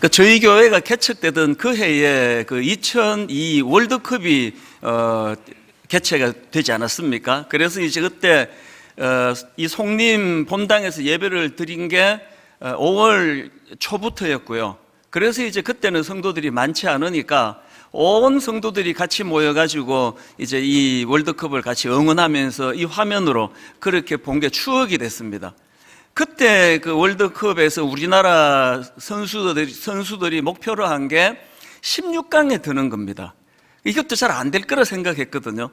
저희 교회가 개척되던 그 해에 그 2002 월드컵이 개최가 되지 않았습니까? 그래서 이제 그때 이 송림 본당에서 예배를 드린 게 5월 초부터였고요. 그래서 이제 그때는 성도들이 많지 않으니까 온 성도들이 같이 모여가지고 이제 이 월드컵을 같이 응원하면서 이 화면으로 그렇게 본 게 추억이 됐습니다. 그때 그 월드컵에서 우리나라 선수들이 목표로 한 게 16강에 드는 겁니다. 이것도 잘 안 될 거라 생각했거든요.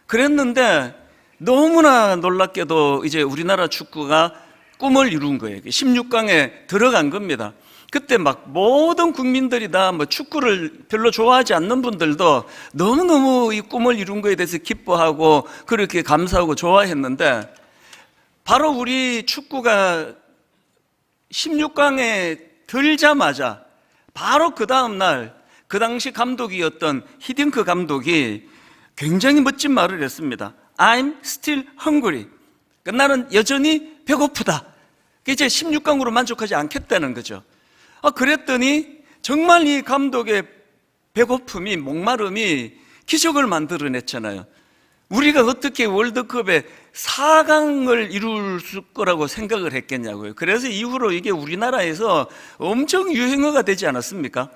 그랬는데 너무나 놀랍게도 이제 우리나라 축구가 꿈을 이룬 거예요. 16강에 들어간 겁니다. 그때 막 모든 국민들이 다 뭐 축구를 별로 좋아하지 않는 분들도 너무너무 이 꿈을 이룬 거에 대해서 기뻐하고 그렇게 감사하고 좋아했는데, 바로 우리 축구가 16강에 들자마자 바로 그 다음날 그 당시 감독이었던 히딩크 감독이 굉장히 멋진 말을 했습니다. I'm still hungry. 나는 여전히 배고프다. 이제 16강으로 만족하지 않겠다는 거죠. 그랬더니 정말 이 감독의 배고픔이, 목마름이 기적을 만들어냈잖아요. 우리가 어떻게 월드컵에 4강을 이룰 거라고 생각을 했겠냐고요. 그래서 이후로 이게 우리나라에서 엄청 유행어가 되지 않았습니까?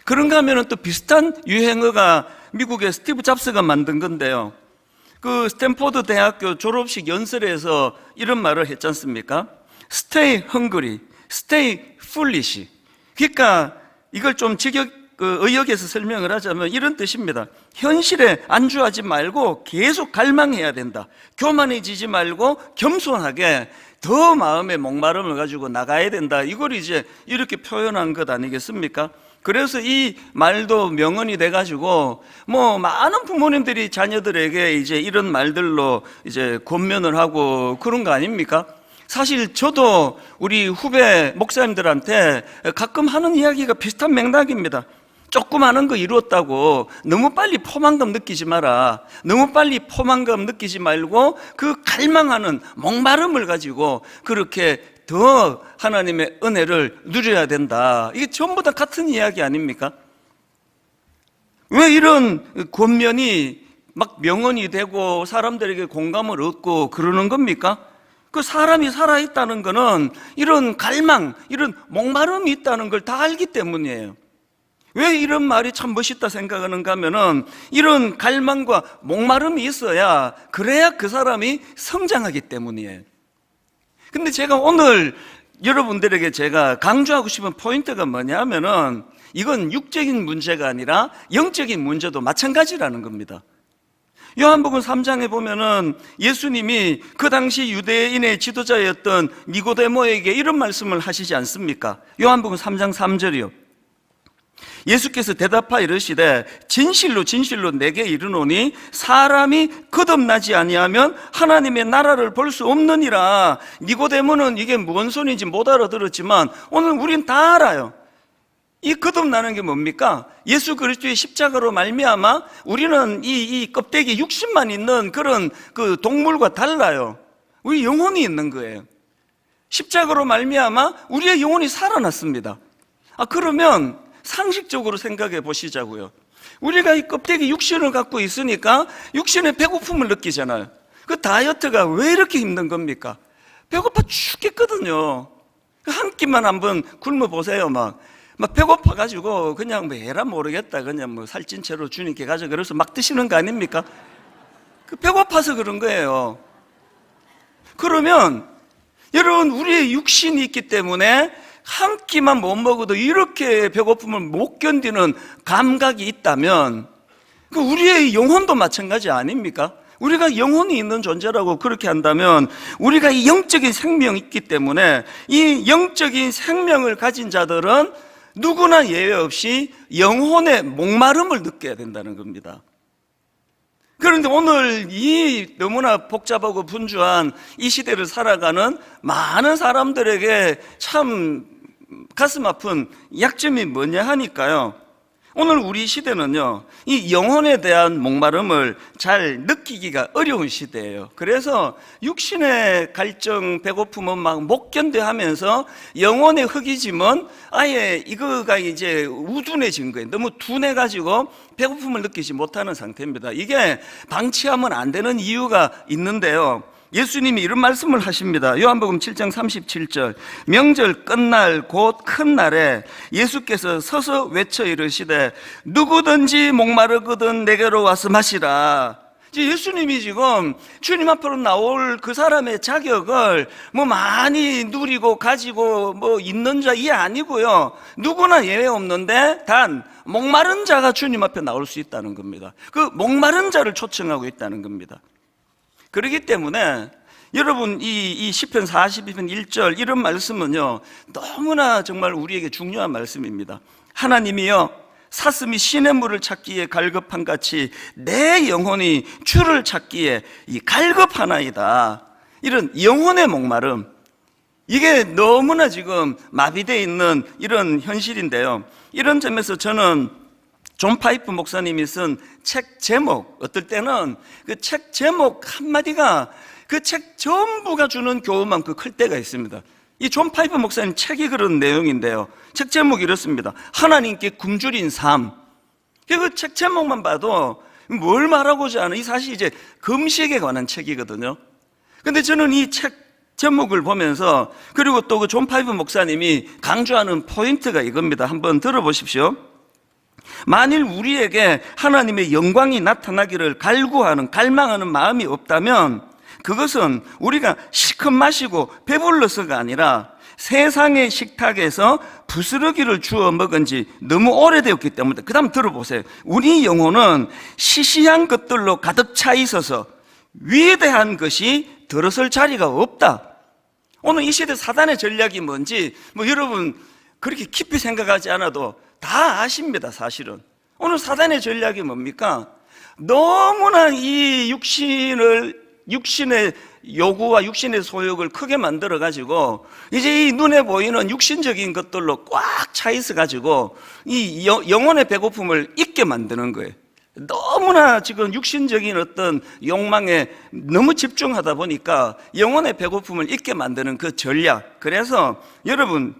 그런가 하면 또 비슷한 유행어가 미국의 스티브 잡스가 만든 건데요. 그 스탠포드 대학교 졸업식 연설에서 이런 말을 했지 않습니까? Stay hungry, stay foolish. 그러니까 이걸 좀 의역해서 설명을 하자면 이런 뜻입니다. 현실에 안주하지 말고 계속 갈망해야 된다. 교만해지지 말고 겸손하게 더 마음의 목마름을 가지고 나가야 된다. 이걸 이제 이렇게 표현한 것 아니겠습니까? 그래서 이 말도 명언이 돼가지고 뭐 많은 부모님들이 자녀들에게 이제 이런 말들로 이제 권면을 하고 그런 거 아닙니까? 사실 저도 우리 후배 목사님들한테 가끔 하는 이야기가 비슷한 맥락입니다. 조그마한 거 이루었다고 너무 빨리 포만감 느끼지 마라. 너무 빨리 포만감 느끼지 말고 그 갈망하는 목마름을 가지고 그렇게 더 하나님의 은혜를 누려야 된다. 이게 전부 다 같은 이야기 아닙니까? 왜 이런 권면이 막 명언이 되고 사람들에게 공감을 얻고 그러는 겁니까? 그 사람이 살아있다는 거는 이런 갈망, 이런 목마름이 있다는 걸 다 알기 때문이에요. 왜 이런 말이 참 멋있다 생각하는가 하면은 이런 갈망과 목마름이 있어야, 그래야 그 사람이 성장하기 때문이에요. 근데 제가 오늘 여러분들에게 제가 강조하고 싶은 포인트가 뭐냐 하면은 이건 육적인 문제가 아니라 영적인 문제도 마찬가지라는 겁니다. 요한복음 3장에 보면은 예수님이 그 당시 유대인의 지도자였던 니고데모에게 이런 말씀을 하시지 않습니까? 요한복음 3장 3절이요. 예수께서 대답하여 이르시되 진실로 진실로 내게 이르노니 사람이 거듭나지 아니하면 하나님의 나라를 볼 수 없느니라. 니고데모는 이게 뭔 소리인지 못 알아들었지만 오늘 우린 다 알아요. 이 거듭나는 게 뭡니까? 예수 그리스도의 십자가로 말미암아 우리는 이 껍데기 육신만 있는 그런 그 동물과 달라요. 우리 영혼이 있는 거예요. 십자가로 말미암아 우리의 영혼이 살아났습니다. 그러면 상식적으로 생각해 보시자고요. 우리가 이 껍데기 육신을 갖고 있으니까 육신의 배고픔을 느끼잖아요. 그 다이어트가 왜 이렇게 힘든 겁니까? 배고파 죽겠거든요. 한 끼만 한번 굶어 보세요. 막 배고파가지고 그냥 뭐 에라 모르겠다, 그냥 뭐 살찐 채로 주님께 가져, 그래서 막 드시는 거 아닙니까? 그 배고파서 그런 거예요. 그러면 여러분, 우리의 육신이 있기 때문에 한 끼만 못 먹어도 이렇게 배고픔을 못 견디는 감각이 있다면 그 우리의 영혼도 마찬가지 아닙니까? 우리가 영혼이 있는 존재라고 그렇게 한다면 우리가 이 영적인 생명이 있기 때문에 이 영적인 생명을 가진 자들은 누구나 예외 없이 영혼의 목마름을 느껴야 된다는 겁니다. 그런데 오늘 이 너무나 복잡하고 분주한 이 시대를 살아가는 많은 사람들에게 참 가슴 아픈 약점이 뭐냐 하니까요, 오늘 우리 시대는요, 이 영혼에 대한 목마름을 잘 느끼기가 어려운 시대예요. 그래서 육신의 갈증, 배고픔은 막 못 견뎌 하면서 영혼의 흑이짐은 아예 이거가 이제 우둔해진 거예요. 너무 둔해가지고 배고픔을 느끼지 못하는 상태입니다. 이게 방치하면 안 되는 이유가 있는데요. 예수님이 이런 말씀을 하십니다. 요한복음 7장 37절, 명절 끝날 곧 큰 날에 예수께서 서서 외쳐 이르시되 누구든지 목마르거든 내게로 와서 마시라. 이제 예수님이 지금 주님 앞으로 나올 그 사람의 자격을 뭐 많이 누리고 가지고 뭐 있는 자 이 아니고요, 누구나 예외 없는데 단 목마른 자가 주님 앞에 나올 수 있다는 겁니다. 그 목마른 자를 초청하고 있다는 겁니다. 그렇기 때문에 여러분 이 시편 42편 1절 이런 말씀은요, 너무나 정말 우리에게 중요한 말씀입니다. 하나님이여 사슴이 시냇물을 찾기에 갈급한 같이 내 영혼이 주를 찾기에 이 갈급하나이다. 이런 영혼의 목마름, 이게 너무나 지금 마비되어 있는 이런 현실인데요. 이런 점에서 저는 존 파이프 목사님이 쓴 책 제목, 어떨 때는 그 책 제목 한마디가 그 책 전부가 주는 교훈만큼 클 때가 있습니다. 이 존 파이프 목사님 책이 그런 내용인데요. 책 제목이 이렇습니다. 하나님께 굶주린 삶. 그 책 제목만 봐도 뭘 말하고자 하는, 이 사실 이제 금식에 관한 책이거든요. 근데 저는 이 책 제목을 보면서, 그리고 또 그 존 파이프 목사님이 강조하는 포인트가 이겁니다. 한번 들어보십시오. 만일 우리에게 하나님의 영광이 나타나기를 갈구하는, 갈망하는 마음이 없다면 그것은 우리가 실컷 마시고 배불러서가 아니라 세상의 식탁에서 부스러기를 주워 먹은 지 너무 오래되었기 때문에. 그 다음 들어보세요. 우리 영혼은 시시한 것들로 가득 차 있어서 위대한 것이 들어설 자리가 없다. 오늘 이 시대 사단의 전략이 뭔지 뭐 여러분 그렇게 깊이 생각하지 않아도 다 아십니다. 사실은 오늘 사단의 전략이 뭡니까? 너무나 이 육신의 요구와 육신의 소욕을 크게 만들어 가지고 이제 이 눈에 보이는 육신적인 것들로 꽉 차 있어 가지고 이 영혼의 배고픔을 잊게 만드는 거예요. 너무나 지금 육신적인 어떤 욕망에 너무 집중하다 보니까 영혼의 배고픔을 잊게 만드는 그 전략. 그래서 여러분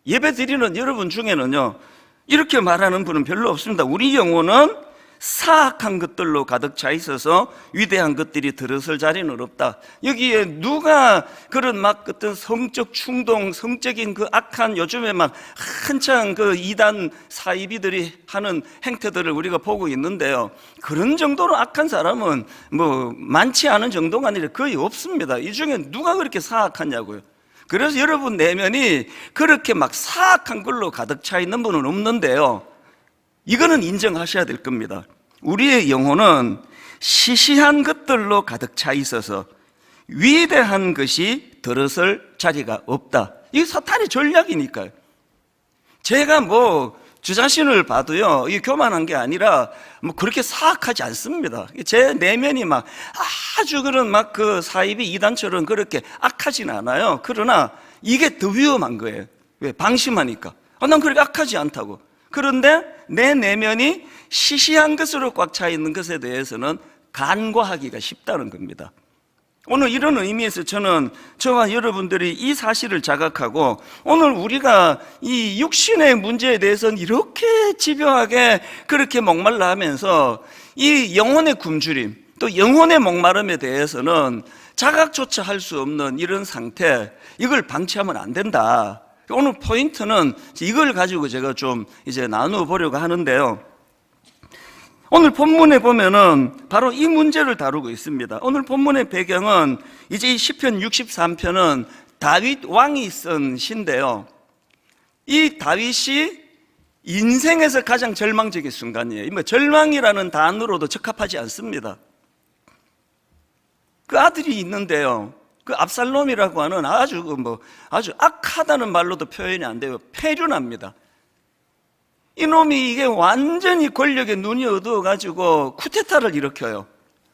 예배 드리는 여러분 중에는요, 이렇게 말하는 분은 별로 없습니다. 우리 영혼은 사악한 것들로 가득 차 있어서 위대한 것들이 들어설 자리는 없다. 여기에 누가 그런 막 어떤 성적 충동, 성적인 그 악한, 요즘에 막 한창 그 이단 사이비들이 하는 행태들을 우리가 보고 있는데요, 그런 정도로 악한 사람은 뭐 많지 않은 정도가 아니라 거의 없습니다. 이 중에 누가 그렇게 사악하냐고요. 그래서 여러분 내면이 그렇게 막 사악한 걸로 가득 차 있는 분은 없는데요, 이거는 인정하셔야 될 겁니다. 우리의 영혼은 시시한 것들로 가득 차 있어서 위대한 것이 들어설 자리가 없다. 이게 사탄의 전략이니까요. 제가 뭐 저 자신을 봐도요, 이게 교만한 게 아니라 뭐 그렇게 사악하지 않습니다. 제 내면이 막 아주 그런 막 그 사이비 이단처럼 그렇게 악하진 않아요. 그러나 이게 더 위험한 거예요. 왜? 방심하니까. 난 그렇게 악하지 않다고. 그런데 내 내면이 시시한 것으로 꽉 차 있는 것에 대해서는 간과하기가 쉽다는 겁니다. 오늘 이런 의미에서 저는 저와 여러분들이 이 사실을 자각하고, 오늘 우리가 이 육신의 문제에 대해서는 이렇게 집요하게 그렇게 목말라 하면서 이 영혼의 굶주림, 또 영혼의 목마름에 대해서는 자각조차 할 수 없는 이런 상태, 이걸 방치하면 안 된다. 오늘 포인트는 이걸 가지고 제가 좀 이제 나누어 보려고 하는데요. 오늘 본문에 보면은 바로 이 문제를 다루고 있습니다. 오늘 본문의 배경은 이제 이 시편 63편은 다윗 왕이 쓴 시인데요, 이 다윗이 인생에서 가장 절망적인 순간이에요. 뭐 절망이라는 단어로도 적합하지 않습니다. 그 아들이 있는데요, 그 압살롬이라고 하는 아주 악하다는 말로도 표현이 안 돼요. 패륜합니다. 이놈이 이게 완전히 권력에 눈이 어두워가지고 쿠데타를 일으켜요.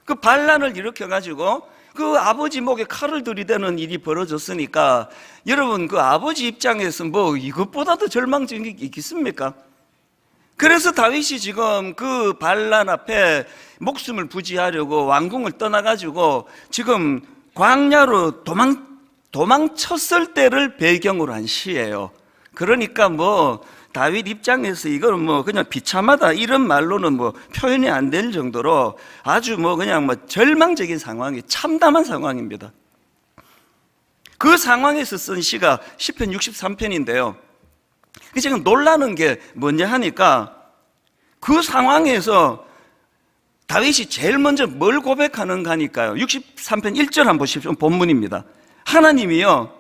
그 반란을 일으켜가지고 그 아버지 목에 칼을 들이대는 일이 벌어졌으니까 여러분 그 아버지 입장에서 뭐 이것보다도 절망적인 게 있겠습니까? 그래서 다윗이 지금 그 반란 앞에 목숨을 부지하려고 왕궁을 떠나가지고 지금 광야로 도망쳤을 때를 배경으로 한 시예요. 그러니까 뭐 다윗 입장에서 이걸 뭐 그냥 비참하다 이런 말로는 뭐 표현이 안 될 정도로 아주 뭐 그냥 뭐 절망적인 상황이 참담한 상황입니다. 그 상황에서 쓴 시가 시편 63편인데요. 지금 놀라는 게 뭐냐 하니까 그 상황에서 다윗이 제일 먼저 뭘 고백하는가 하니까요. 63편 1절 한번 보십시오. 본문입니다. 하나님이여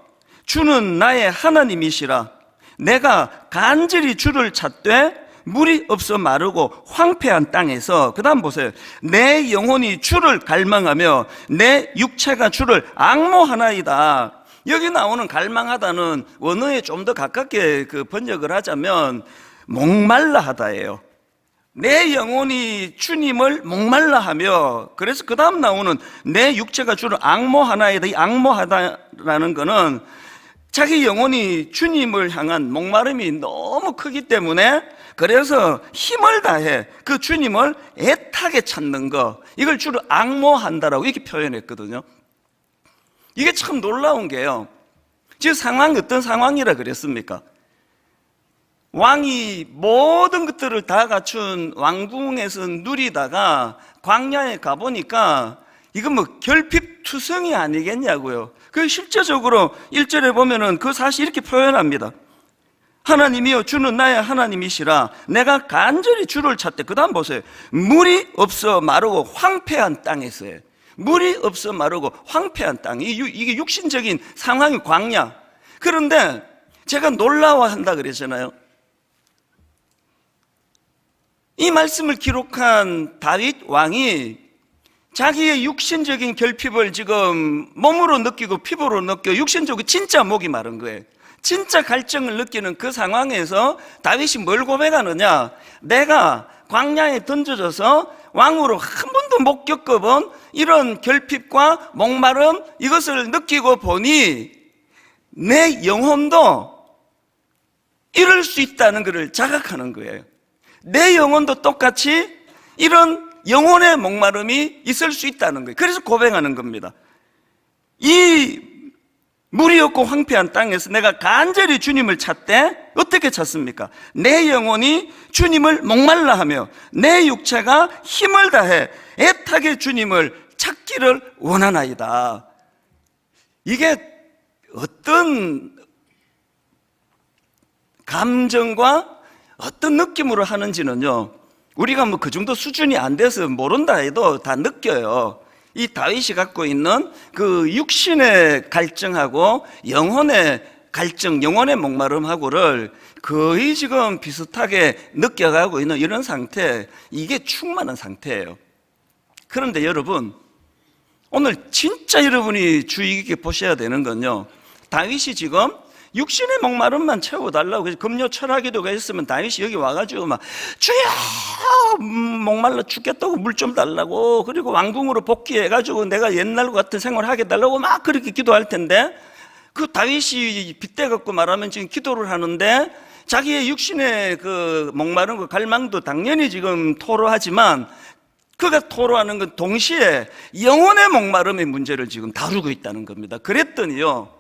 주는 나의 하나님이시라. 내가 간절히 주를 찾되 물이 없어 마르고 황폐한 땅에서, 그 다음 보세요. 내 영혼이 주를 갈망하며 내 육체가 주를 앙모하나이다. 여기 나오는 갈망하다는 원어에 좀 더 가깝게 그 번역을 하자면 목말라 하다예요. 내 영혼이 주님을 목말라 하며, 그래서 그 다음 나오는 내 육체가 주를 앙모하나이다. 이 앙모하다라는 거는 자기 영혼이 주님을 향한 목마름이 너무 크기 때문에 그래서 힘을 다해 그 주님을 애타게 찾는 거, 이걸 주로 앙모한다라고 이렇게 표현했거든요. 이게 참 놀라운 게요, 지금 상황이 어떤 상황이라 그랬습니까? 왕이 모든 것들을 다 갖춘 왕궁에서 누리다가 광야에 가보니까 이건 뭐 결핍투성이 아니겠냐고요. 그 실제적으로 1절에 보면은 그 사실 이렇게 표현합니다. 하나님이여 주는 나의 하나님이시라. 내가 간절히 주를 찾되, 그 다음 보세요. 물이 없어 마르고 황폐한 땅에서요. 물이 없어 마르고 황폐한 땅, 이게 육신적인 상황이 광야. 그런데 제가 놀라워한다 그랬잖아요. 이 말씀을 기록한 다윗 왕이 자기의 육신적인 결핍을 지금 몸으로 느끼고 피부로 느껴 육신적으로 진짜 목이 마른 거예요. 진짜 갈증을 느끼는 그 상황에서 다윗이 뭘 고백하느냐? 내가 광야에 던져져서 왕으로 한 번도 못 겪어본 이런 결핍과 목마름, 이것을 느끼고 보니 내 영혼도 이럴 수 있다는 것을 자각하는 거예요. 내 영혼도 똑같이 이런 영혼의 목마름이 있을 수 있다는 거예요. 그래서 고백하는 겁니다. 이 물이 없고 황폐한 땅에서 내가 간절히 주님을 찾되, 어떻게 찾습니까? 내 영혼이 주님을 목말라 하며 내 육체가 힘을 다해 애타게 주님을 찾기를 원하나이다. 이게 어떤 감정과 어떤 느낌으로 하는지는요, 우리가 뭐 그 정도 수준이 안 돼서 모른다 해도 다 느껴요. 이 다윗이 갖고 있는 그 육신의 갈증하고 영혼의 갈증, 영혼의 목마름하고를 거의 지금 비슷하게 느껴가고 있는 이런 상태, 이게 충만한 상태예요. 그런데 여러분, 오늘 진짜 여러분이 주의 깊게 보셔야 되는 건요, 다윗이 지금 육신의 목마름만 채워달라고, 그래서 금요 철학기도가 있으면 다윗이 여기 와가지고 막 주여 목말라 죽겠다고 물 좀 달라고, 그리고 왕궁으로 복귀해가지고 내가 옛날 같은 생활을 하게 달라고 막 그렇게 기도할 텐데, 그 다윗이 빗대 갖고 말하면 지금 기도를 하는데 자기의 육신의 그 목마른 그 갈망도 당연히 지금 토로하지만 그가 토로하는 건 동시에 영혼의 목마름의 문제를 지금 다루고 있다는 겁니다. 그랬더니요,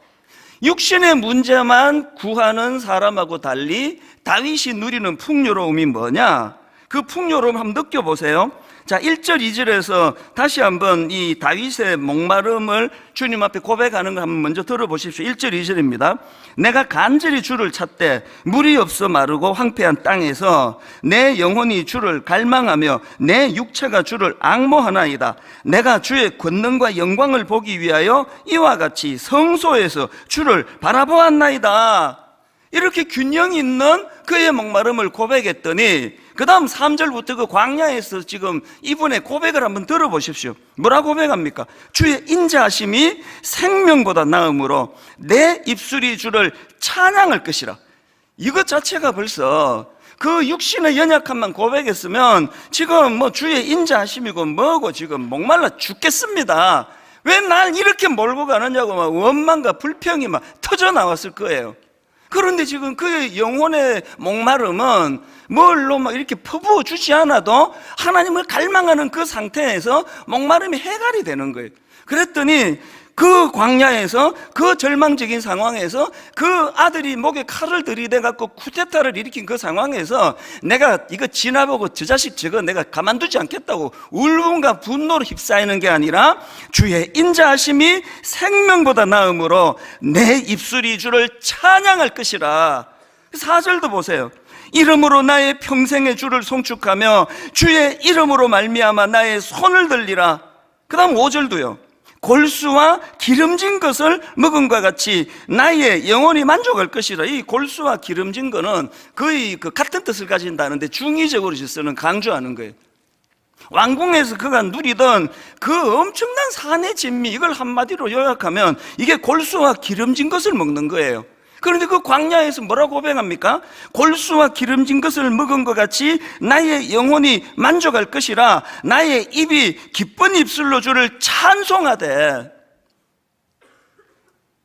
육신의 문제만 구하는 사람하고 달리 다윗이 누리는 풍요로움이 뭐냐? 그 풍요로움 한번 느껴보세요. 자, 1절, 2절에서 다시 한번 이 다윗의 목마름을 주님 앞에 고백하는 거 한번 먼저 들어보십시오. 1절, 2절입니다. 내가 간절히 주를 찾되 물이 없어 마르고 황폐한 땅에서 내 영혼이 주를 갈망하며 내 육체가 주를 앙모하나이다. 내가 주의 권능과 영광을 보기 위하여 이와 같이 성소에서 주를 바라보았나이다. 이렇게 균형 있는 그의 목마름을 고백했더니 그 다음 3절부터 그 광야에서 지금 이분의 고백을 한번 들어보십시오. 뭐라고 고백합니까? 주의 인자하심이 생명보다 나음으로 내 입술이 주를 찬양할 것이라. 이것 자체가 벌써 그 육신의 연약함만 고백했으면 지금 뭐 주의 인자하심이고 뭐고 지금 목말라 죽겠습니다. 왜 날 이렇게 몰고 가느냐고 막 원망과 불평이 막 터져 나왔을 거예요. 그런데 지금 그의 영혼의 목마름은 뭘로 막 이렇게 퍼부어 주지 않아도 하나님을 갈망하는 그 상태에서 목마름이 해결이 되는 거예요. 그랬더니 그 광야에서, 그 절망적인 상황에서, 그 아들이 목에 칼을 들이대갖고 쿠데타를 일으킨 그 상황에서 내가 이거 지나보고 저 자식 저거 내가 가만두지 않겠다고 울분과 분노로 휩싸이는 게 아니라 주의 인자하심이 생명보다 나음으로 내 입술이 주를 찬양할 것이라. 4절도 보세요. 이름으로 나의 평생의 주를 송축하며 주의 이름으로 말미암아 나의 손을 들리라. 그 다음 5절도요. 골수와 기름진 것을 먹은과 같이 나의 영혼이 만족할 것이라. 이 골수와 기름진 거는 거의 같은 뜻을 가진다는데 중의적으로 쓰는, 강조하는 거예요. 왕궁에서 그가 누리던 그 엄청난 산의 진미, 이걸 한마디로 요약하면 이게 골수와 기름진 것을 먹는 거예요. 그런데 그 광야에서 뭐라고 고백합니까? 골수와 기름진 것을 먹은 것 같이 나의 영혼이 만족할 것이라. 나의 입이 기쁜 입술로 주를 찬송하되.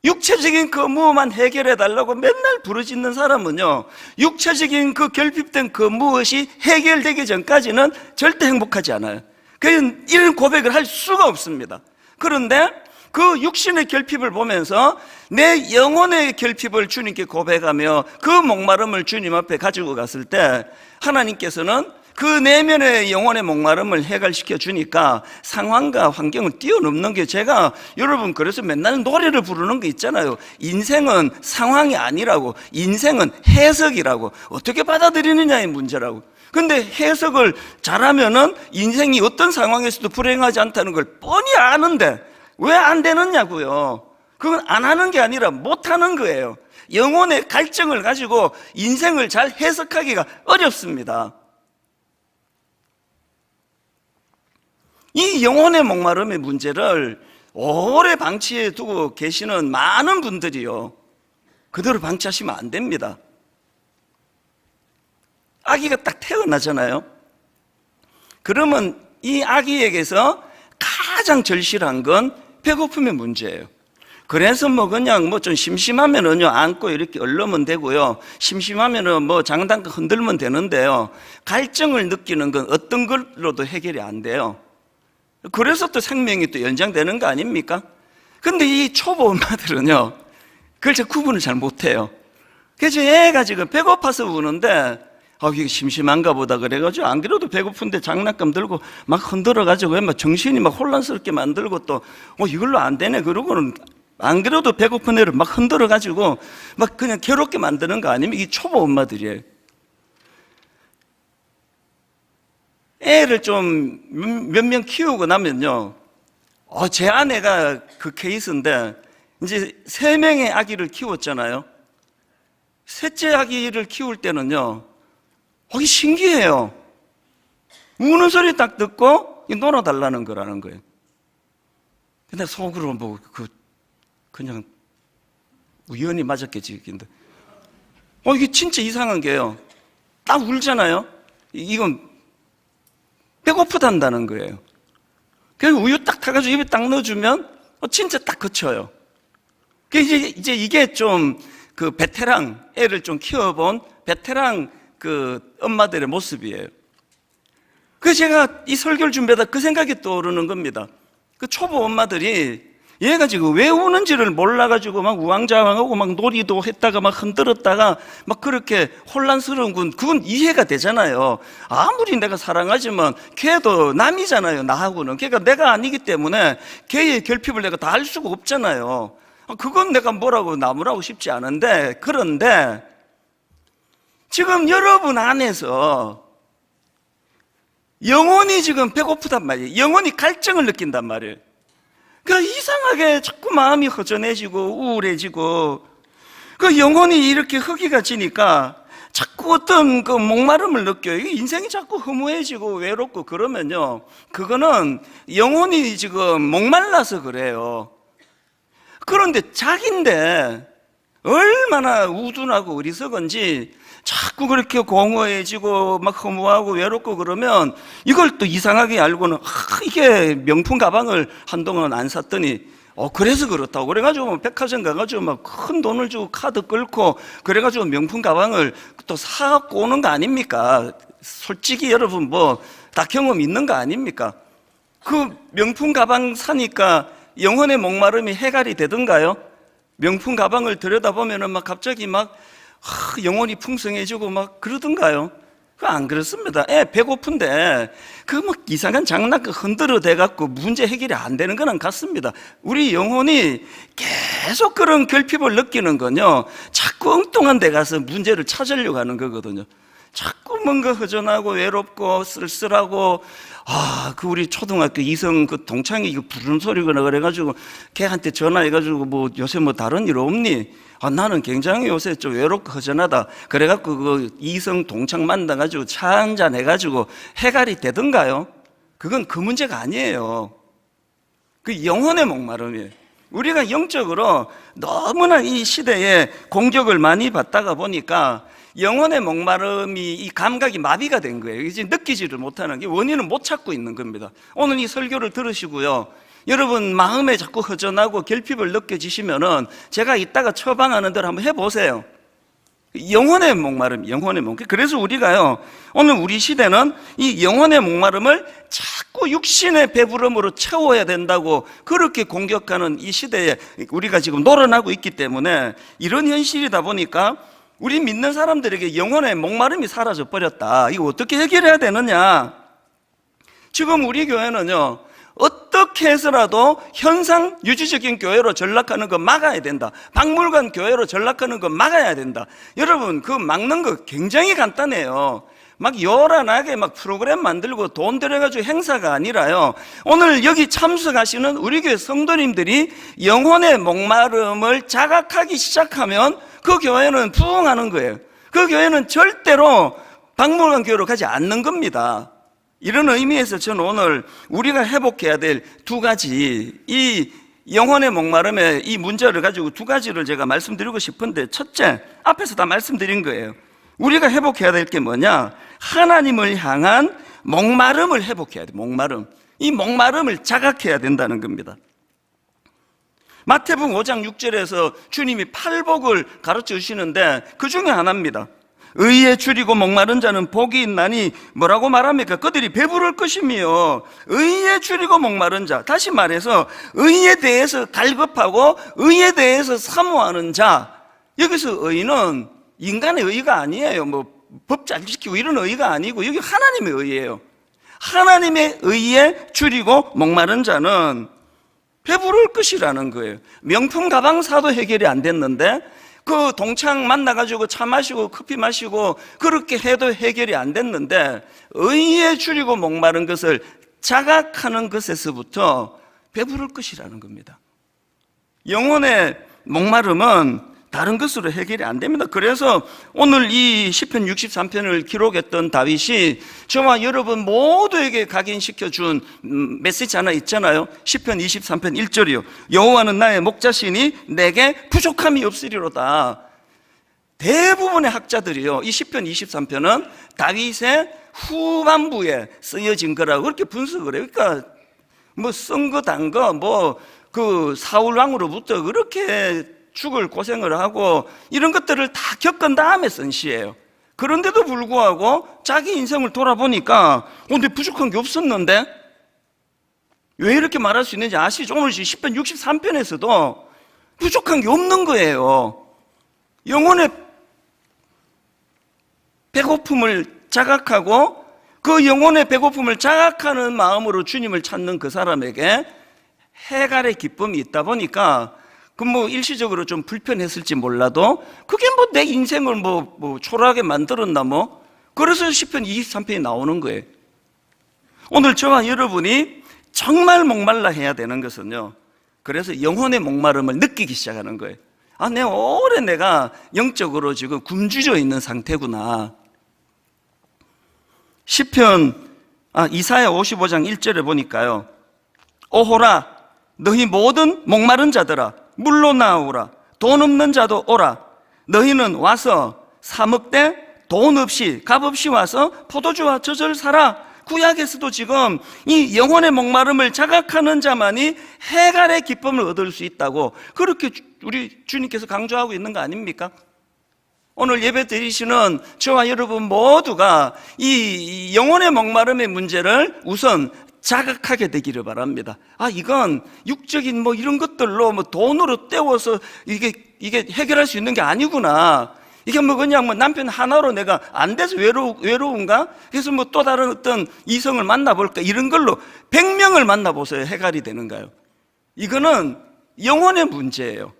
육체적인 그 무엇만 해결해 달라고 맨날 부르짖는 사람은요, 육체적인 그 결핍된 그 무엇이 해결되기 전까지는 절대 행복하지 않아요. 그래서 이런 고백을 할 수가 없습니다. 그런데 그 육신의 결핍을 보면서 내 영혼의 결핍을 주님께 고백하며 그 목마름을 주님 앞에 가지고 갔을 때 하나님께서는 그 내면의 영혼의 목마름을 해결시켜 주니까 상황과 환경을 뛰어넘는 게, 제가 여러분 그래서 맨날 노래를 부르는 거 있잖아요. 인생은 상황이 아니라고, 인생은 해석이라고, 어떻게 받아들이느냐의 문제라고. 근데 해석을 잘하면은 인생이 어떤 상황에서도 불행하지 않다는 걸 뻔히 아는데 왜 안 되느냐고요. 그건 안 하는 게 아니라 못 하는 거예요. 영혼의 갈증을 가지고 인생을 잘 해석하기가 어렵습니다. 이 영혼의 목마름의 문제를 오래 방치해 두고 계시는 많은 분들이요, 그대로 방치하시면 안 됩니다. 아기가 딱 태어나잖아요. 그러면 이 아기에게서 가장 절실한 건 배고픔의 문제예요. 그래서 그냥 좀 심심하면은요, 안고 이렇게 얼르면 되고요, 심심하면은 장단가 흔들면 되는데요, 갈증을 느끼는 건 어떤 걸로도 해결이 안 돼요. 그래서 또 생명이 또 연장되는 거 아닙니까? 근데 이 초보 엄마들은요, 그걸 잘 구분을 잘 못해요. 그래서 애가 지금 배고파서 우는데 이게 심심한가 보다 그래가지고 안 그래도 배고픈데 장난감 들고 막 흔들어가지고 막 정신이 막 혼란스럽게 만들고 또 이걸로 안 되네 그러고는 안 그래도 배고픈 애를 막 흔들어가지고 막 그냥 괴롭게 만드는 거 아니면 이 초보 엄마들이에요. 애를 좀 몇 명 키우고 나면요, 제 아내가 그 케이스인데 이제 3명의 아기를 키웠잖아요. 셋째 아기를 키울 때는요, 이게 신기해요. 우는 소리 딱 듣고 놀아달라는 거라는 거예요. 근데 속으로 그냥 우연히 맞았겠지. 근데 이게 진짜 이상한 게요, 딱 울잖아요. 이건 배고프단다는 거예요. 그래서 우유 딱 타가지고 입에 딱 넣어주면 진짜 딱 그쳐요. 이제 이게 좀 그 베테랑, 애를 좀 키워본 베테랑 그 엄마들의 모습이에요. 그래서 제가 이 설교를 준비하다 그 생각이 떠오르는 겁니다. 그 초보 엄마들이 얘가 지금 왜 우는지를 몰라가지고 막 우왕좌왕하고 막 놀이도 했다가 막 흔들었다가 막 그렇게 혼란스러운 건, 그건 이해가 되잖아요. 아무리 내가 사랑하지만 걔도 남이잖아요, 나하고는. 걔가 내가 아니기 때문에 걔의 결핍을 내가 다 알 수가 없잖아요. 그건 내가 뭐라고 나무라고 싶지 않은데, 그런데 지금 여러분 안에서 영혼이 지금 배고프단 말이에요. 영혼이 갈증을 느낀단 말이에요. 그러니까 이상하게 자꾸 마음이 허전해지고 우울해지고, 그 영혼이 이렇게 허기가 지니까 자꾸 어떤 그 목마름을 느껴요. 인생이 자꾸 허무해지고 외롭고 그러면요, 그거는 영혼이 지금 목말라서 그래요. 그런데 자기인데 얼마나 우둔하고 어리석은지 자꾸 그렇게 공허해지고 막 허무하고 외롭고 그러면 이걸 또 이상하게 알고는 이게 명품 가방을 한동안 안 샀더니 그래서 그렇다고. 그래가지고 백화점 가가지고 막 큰 돈을 주고 카드 끌고 그래가지고 명품 가방을 또 사갖고 오는 거 아닙니까? 솔직히 여러분 뭐 다 경험 있는 거 아닙니까? 그 명품 가방 사니까 영혼의 목마름이 해결이 되던가요? 명품 가방을 들여다보면은 막 갑자기 막 영혼이 풍성해지고 막 그러던가요? 그 안 그렇습니다. 배고픈데 그 막 이상한 장난감 흔들어 대갖고 문제 해결이 안 되는 거는 같습니다. 우리 영혼이 계속 그런 결핍을 느끼는 건요, 자꾸 엉뚱한 데 가서 문제를 찾으려고 하는 거거든요. 자꾸 뭔가 허전하고 외롭고 쓸쓸하고, 그 우리 초등학교 이성 그 동창이 이거 부르는 소리거나 그래가지고 걔한테 전화해가지고 뭐 요새 뭐 다른 일 없니? 나는 굉장히 요새 좀 외롭고 허전하다. 그래갖고 그 이성 동창 만나가지고 차 한잔 해가지고 해결이 되던가요? 그건 그 문제가 아니에요. 그 영혼의 목마름이에요. 우리가 영적으로 너무나 이 시대에 공격을 많이 받다가 보니까 영혼의 목마름이 이 감각이 마비가 된 거예요. 이제 느끼지를 못하는 게 원인은 못 찾고 있는 겁니다. 오늘 이 설교를 들으시고요, 여러분 마음에 자꾸 허전하고 결핍을 느껴지시면은 제가 이따가 처방하는 대로 한번 해보세요. 영혼의 목마름, 영혼의 목마름. 그래서 우리가요, 오늘 우리 시대는 이 영혼의 목마름을 자꾸 육신의 배부름으로 채워야 된다고 그렇게 공격하는 이 시대에 우리가 지금 노련하고 있기 때문에 이런 현실이다 보니까 우리 믿는 사람들에게 영혼의 목마름이 사라져 버렸다. 이거 어떻게 해결해야 되느냐? 지금 우리 교회는요, 어떻게 해서라도 현상 유지적인 교회로 전락하는 거 막아야 된다. 박물관 교회로 전락하는 거 막아야 된다. 여러분, 그 막는 거 굉장히 간단해요. 막 요란하게 막 프로그램 만들고 돈 들여가지고 행사가 아니라요, 오늘 여기 참석하시는 우리 교회 성도님들이 영혼의 목마름을 자각하기 시작하면 그 교회는 부흥하는 거예요. 그 교회는 절대로 박물관 교회로 가지 않는 겁니다. 이런 의미에서 저는 오늘 우리가 회복해야 될 두 가지, 이 영혼의 목마름의 이 문제를 가지고 두 가지를 제가 말씀드리고 싶은데, 첫째, 앞에서 다 말씀드린 거예요. 우리가 회복해야 될 게 뭐냐? 하나님을 향한 목마름을 회복해야 돼. 목마름. 이 목마름을 자각해야 된다는 겁니다. 마태복음 5장 6절에서 주님이 팔복을 가르쳐 주시는데 그 중에 하나입니다. 의에 줄이고 목마른 자는 복이 있나니 뭐라고 말합니까? 그들이 배부를 것이며. 의에 줄이고 목마른 자, 다시 말해서 의에 대해서 갈급하고 의에 대해서 사모하는 자. 여기서 의는 인간의 의가 아니에요. 뭐 법 잘 지키고 이런 의가 아니고 여기 하나님의 의예요. 하나님의 의에 줄이고 목마른 자는 배부를 것이라는 거예요. 명품 가방 사도 해결이 안 됐는데 그 동창 만나가지고 차 마시고 커피 마시고 그렇게 해도 해결이 안 됐는데, 의에 줄이고 목마른 것을 자각하는 것에서부터 배부를 것이라는 겁니다. 영혼의 목마름은 다른 것으로 해결이 안 됩니다. 그래서 오늘 이 시편 63편을 기록했던 다윗이 저와 여러분 모두에게 각인시켜준 메시지 하나 있잖아요. 시편 23편 1절이요. 여호와는 나의 목자시니 내게 부족함이 없으리로다. 대부분의 학자들이요, 이 시편 23편은 다윗의 후반부에 쓰여진 거라고 그렇게 분석을 해요. 그러니까 뭐 쓴 거 단 거 뭐 그 사울 왕으로부터 그렇게 죽을 고생을 하고 이런 것들을 다 겪은 다음에 쓴 시예요. 그런데도 불구하고 자기 인생을 돌아보니까 근데 부족한 게 없었는데, 왜 이렇게 말할 수 있는지 아시죠? 오늘 시편 63편에서도 부족한 게 없는 거예요. 영혼의 배고픔을 자각하고 그 영혼의 배고픔을 자각하는 마음으로 주님을 찾는 그 사람에게 해갈의 기쁨이 있다 보니까 그 뭐 일시적으로 좀 불편했을지 몰라도 그게 뭐 내 인생을 뭐 초라하게 만들었나 뭐. 그래서 시편 23편이 나오는 거예요. 오늘 저와 여러분이 정말 목말라 해야 되는 것은요, 그래서 영혼의 목마름을 느끼기 시작하는 거예요. 내가 영적으로 지금 굶주려 있는 상태구나. 이사야 55장 1절에 보니까요, 오호라 너희 모든 목마른 자들아 물로 나오라. 돈 없는 자도 오라. 너희는 와서 사 먹되 돈 없이 값 없이 와서 포도주와 젖을 사라. 구약에서도 지금 이 영혼의 목마름을 자각하는 자만이 해갈의 기쁨을 얻을 수 있다고 그렇게 우리 주님께서 강조하고 있는 거 아닙니까? 오늘 예배 드리시는 저와 여러분 모두가 이 영혼의 목마름의 문제를 우선 자각하게 되기를 바랍니다. 이건 육적인 뭐 이런 것들로 뭐 돈으로 때워서 이게 해결할 수 있는 게 아니구나. 이게 뭐 그냥 뭐 남편 하나로 내가 안 돼서 외로운가? 그래서 뭐 또 다른 어떤 이성을 만나볼까? 이런 걸로 100명을 만나보세요. 해결이 되는가요? 이거는 영혼의 문제예요.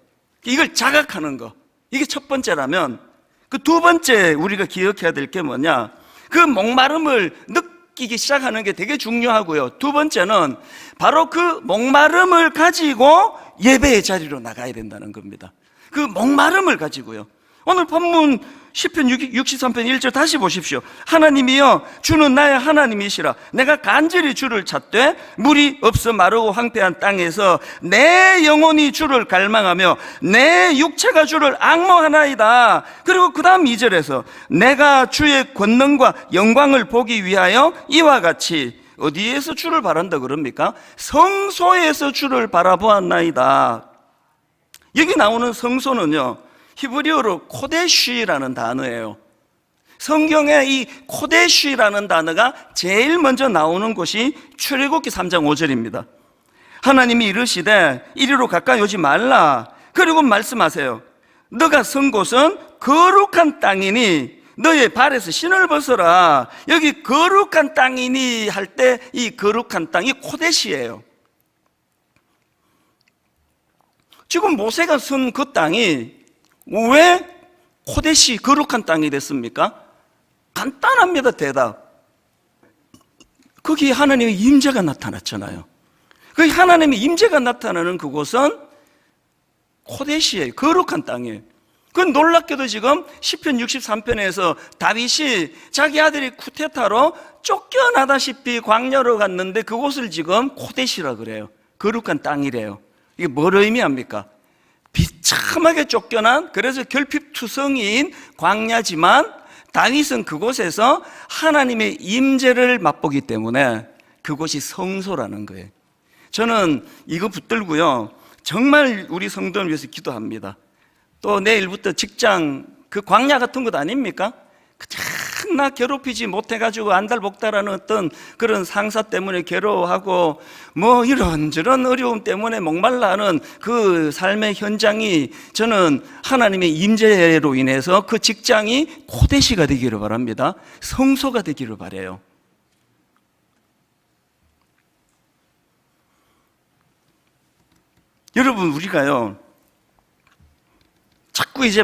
이걸 자각하는 거. 이게 첫 번째라면, 그 두 번째 우리가 기억해야 될 게 뭐냐? 그 목마름을 느끼기 시작하는 게 되게 중요하고요. 두 번째는 바로 그 목마름을 가지고 예배의 자리로 나가야 된다는 겁니다. 그 목마름을 가지고요. 오늘 본문 시편 63편 1절 다시 보십시오. 하나님이여 주는 나의 하나님이시라. 내가 간절히 주를 찾되 물이 없어 마르고 황폐한 땅에서 내 영혼이 주를 갈망하며 내 육체가 주를 앙모하나이다. 그리고 그 다음 2절에서 내가 주의 권능과 영광을 보기 위하여 이와 같이, 어디에서 주를 바란다 그럽니까? 성소에서 주를 바라보았나이다. 여기 나오는 성소는요, 히브리어로 코데쉬라는 단어예요. 성경에 이 코데쉬라는 단어가 제일 먼저 나오는 곳이 출애굽기 3장 5절입니다. 하나님이 이르시되 이리로 가까이 오지 말라. 그리고 말씀하세요. 너가 선 곳은 거룩한 땅이니 너의 발에서 신을 벗어라. 여기 거룩한 땅이니 할 때 이 거룩한 땅이 코데시예요. 지금 모세가 선 그 땅이 왜 코데시 거룩한 땅이 됐습니까? 간단합니다. 대답. 거기에 하나님의 임재가 나타났잖아요. 그 하나님의 임재가 나타나는 그곳은 코데시예요. 거룩한 땅이에요. 그건 놀랍게도 지금 시편 63편에서 다윗이 자기 아들이 쿠데타로 쫓겨나다시피 광야로 갔는데 그곳을 지금 코데시라 그래요. 거룩한 땅이래요. 이게 뭘 의미합니까? 비참하게 쫓겨난, 그래서 결핍투성이인 광야지만 다윗은 그곳에서 하나님의 임재를 맛보기 때문에 그곳이 성소라는 거예요. 저는 이거 붙들고요, 정말 우리 성도를 위해서 기도합니다. 또 내일부터 직장, 그 광야 같은 것 아닙니까? 나 괴롭히지 못해가지고 안달복달하는 어떤 그런 상사 때문에 괴로워하고 뭐 이런저런 어려움 때문에 목말라 하는 그 삶의 현장이, 저는 하나님의 임재로 인해서 그 직장이 코데시가 되기를 바랍니다. 성소가 되기를 바라요. 여러분, 우리가요 자꾸 이제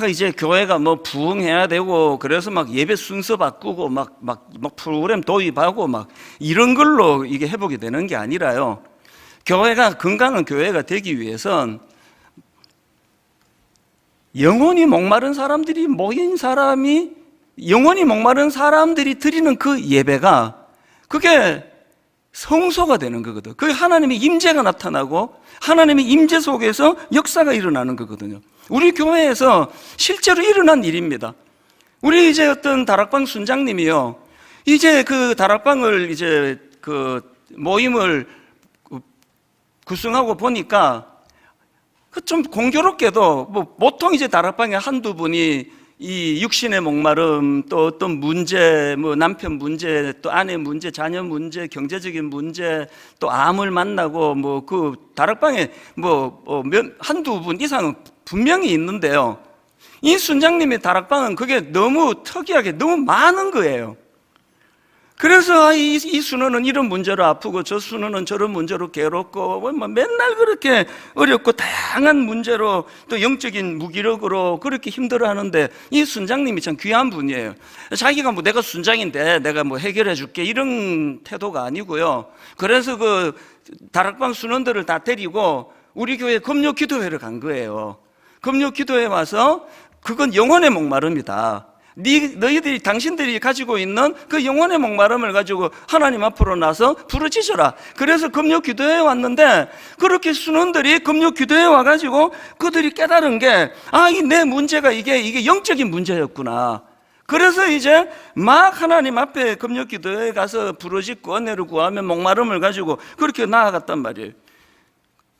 이제 교회가 부흥해야 되고, 그래서 예배 순서 바꾸고, 프로그램 도입하고, 이런 걸로 이게 회복이 되는 게 아니라요. 교회가, 건강한 교회가 되기 위해선 영혼이 목마른 사람들이 모인 사람이, 영혼이 목마른 사람들이 드리는 그 예배가, 그게 성소가 되는 거거든. 그게 하나님의 임재가 나타나고, 하나님의 임재 속에서 역사가 일어나는 거거든요. 우리 교회에서 실제로 일어난 일입니다. 우리 이제 어떤 다락방 순장님이요, 이제 그 다락방을 이제 그 모임을 구성하고 보니까 좀 공교롭게도 보통 이제 다락방에 한두 분이 이 육신의 목마름, 또 어떤 문제, 남편 문제, 또 아내 문제, 자녀 문제, 경제적인 문제, 또 암을 만나고 그 다락방에 한두 분 이상은 분명히 있는데요, 이 순장님의 다락방은 그게 너무 특이하게 너무 많은 거예요. 그래서 이 순원은 이런 문제로 아프고 저 순원은 저런 문제로 괴롭고 맨날 그렇게 어렵고 다양한 문제로 또 영적인 무기력으로 그렇게 힘들어하는데, 이 순장님이 참 귀한 분이에요. 자기가 내가 순장인데 내가 해결해 줄게 이런 태도가 아니고요. 그래서 그 다락방 순원들을 다 데리고 우리 교회 금요 기도회를 간 거예요. 금요 기도회 와서, 그건 영혼의 목마름이다. 너희들이, 당신들이 가지고 있는 그 영혼의 목마름을 가지고 하나님 앞으로 나서 부르짖어라. 그래서 금요 기도회에 왔는데, 그렇게 순원들이 금요 기도회에 와가지고 그들이 깨달은 게, 이 내 문제가 이게 영적인 문제였구나. 그래서 이제 막 하나님 앞에 금요 기도에 가서 부르짖고 은혜를 구하며 목마름을 가지고 그렇게 나아갔단 말이에요.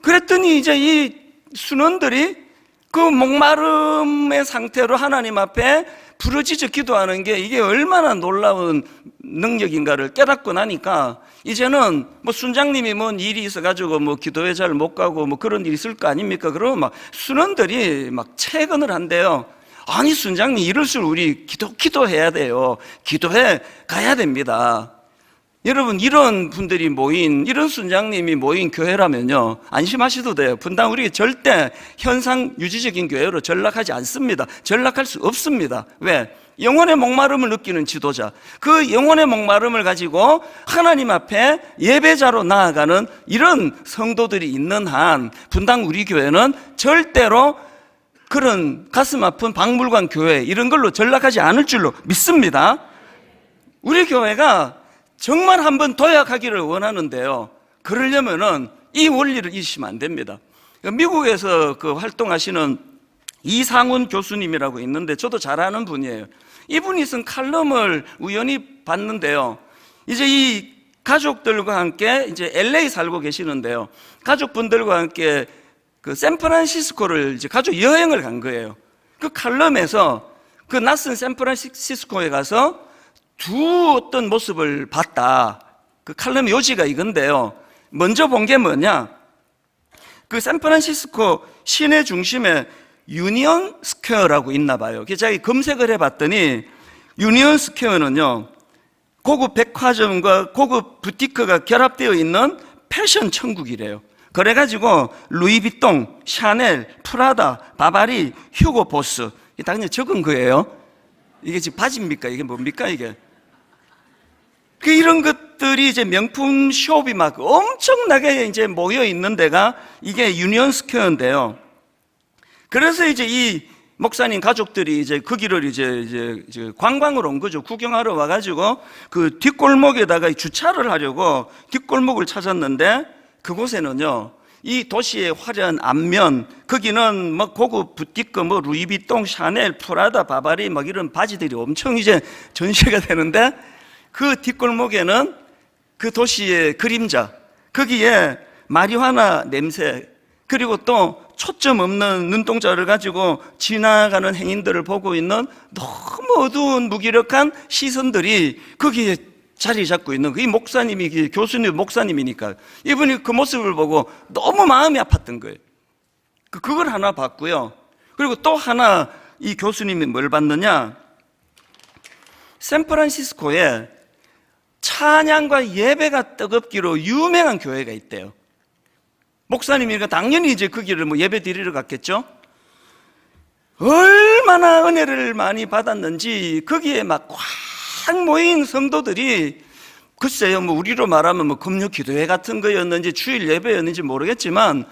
그랬더니 이제 이 순원들이 그 목마름의 상태로 하나님 앞에 부르짖어 기도하는 게 이게 얼마나 놀라운 능력인가를 깨닫고 나니까 이제는 뭐 순장님이 뭔 일이 있어가지고 뭐 기도회 잘 못 가고 뭐 그런 일이 있을 거 아닙니까? 그러면 막 순원들이 막 채근을 한대요. 아니 순장님 이럴수록 우리 기도해야 돼요. 기도해 가야 됩니다. 여러분 이런 분들이 모인 이런 순장님이 모인 교회라면요 안심하셔도 돼요. 분당 우리 절대 현상 유지적인 교회로 전락하지 않습니다. 전락할 수 없습니다. 왜? 영혼의 목마름을 느끼는 지도자, 그 영혼의 목마름을 가지고 하나님 앞에 예배자로 나아가는 이런 성도들이 있는 한 분당 우리 교회는 절대로 그런 가슴 아픈 박물관 교회 이런 걸로 전락하지 않을 줄로 믿습니다. 우리 교회가 정말 한번 도약하기를 원하는데요, 그러려면은 이 원리를 잊으시면 안 됩니다. 미국에서 그 활동하시는 이상훈 교수님이라고 있는데 저도 잘 아는 분이에요. 이분이 쓴 칼럼을 우연히 봤는데요, 이제 이 가족들과 함께 이제 LA 살고 계시는데요, 가족분들과 함께 그 샌프란시스코를 이제 가족 여행을 간 거예요. 그 칼럼에서 그 낯선 샌프란시스코에 가서 두 어떤 모습을 봤다. 그 칼럼의 요지가 이건데요, 먼저 본 게 뭐냐, 그 샌프란시스코 시내 중심에 유니온 스퀘어라고 있나 봐요. 그래서 제가 검색을 해봤더니 유니온 스퀘어는요 고급 백화점과 고급 부티크가 결합되어 있는 패션 천국이래요. 그래가지고 루이비통, 샤넬, 프라다, 바바리, 휴고 보스, 당연히 적은 거예요. 이게 지금 바지입니까? 이게 뭡니까 이게? 그 이런 것들이 이제 명품 숍이 막 엄청나게 이제 모여 있는 데가 이게 유니온 스퀘어인데요. 그래서 이제 이 목사님 가족들이 이제 거기를 이제 관광을 온 거죠. 구경하러 와가지고 그 뒷골목에다가 주차를 하려고 뒷골목을 찾았는데 그곳에는요 이 도시의 화려한 앞면, 거기는 뭐 고급 부티크, 뭐 루이비통, 샤넬, 프라다, 바바리 막 이런 바지들이 엄청 이제 전시가 되는데 그 뒷골목에는 그 도시의 그림자, 거기에 마리화나 냄새, 그리고 또 초점 없는 눈동자를 가지고 지나가는 행인들을 보고 있는 너무 어두운 무기력한 시선들이 거기에 자리 잡고 있는 이 목사님이, 교수님 목사님이니까 이분이 그 모습을 보고 너무 마음이 아팠던 거예요. 그걸 하나 봤고요. 그리고 또 하나 이 교수님이 뭘 봤느냐, 샌프란시스코에 찬양과 예배가 뜨겁기로 유명한 교회가 있대요. 목사님이니까 당연히 이제 거기를 뭐 예배 드리러 갔겠죠. 얼마나 은혜를 많이 받았는지 거기에 막 꽉 모인 성도들이, 글쎄요 뭐 우리로 말하면 뭐 금요 기도회 같은 거였는지 주일 예배였는지 모르겠지만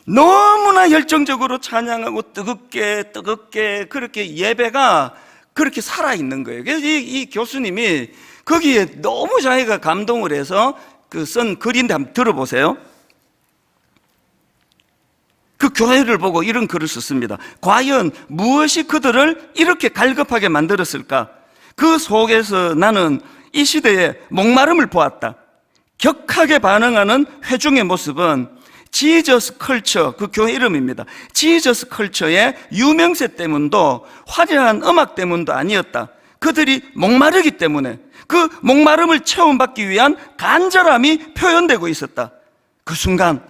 너무나 열정적으로 찬양하고 뜨겁게 그렇게 예배가 그렇게 살아있는 거예요. 그래서 이 교수님이 거기에 너무 자기가 감동을 해서 그 쓴 글인데 한번 들어보세요. 그 교회를 보고 이런 글을 썼습니다. 과연 무엇이 그들을 이렇게 갈급하게 만들었을까? 그 속에서 나는 이 시대의 목마름을 보았다. 격하게 반응하는 회중의 모습은 지저스 컬처, 그 교회 이름입니다. 지저스 컬처의 유명세 때문도 화려한 음악 때문도 아니었다. 그들이 목마르기 때문에 그 목마름을 체험받기 위한 간절함이 표현되고 있었다. 그 순간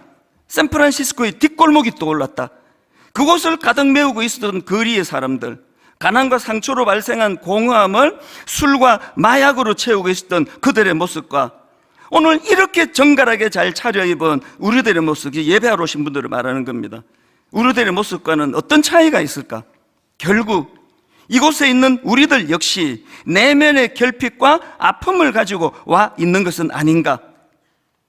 샌프란시스코의 뒷골목이 떠올랐다. 그곳을 가득 메우고 있었던 거리의 사람들, 가난과 상처로 발생한 공허함을 술과 마약으로 채우고 있었던 그들의 모습과 오늘 이렇게 정갈하게 잘 차려입은 우리들의 모습이 예배하러 오신 분들을 말하는 겁니다. 우리들의 모습과는 어떤 차이가 있을까? 결국 이곳에 있는 우리들 역시 내면의 결핍과 아픔을 가지고 와 있는 것은 아닌가?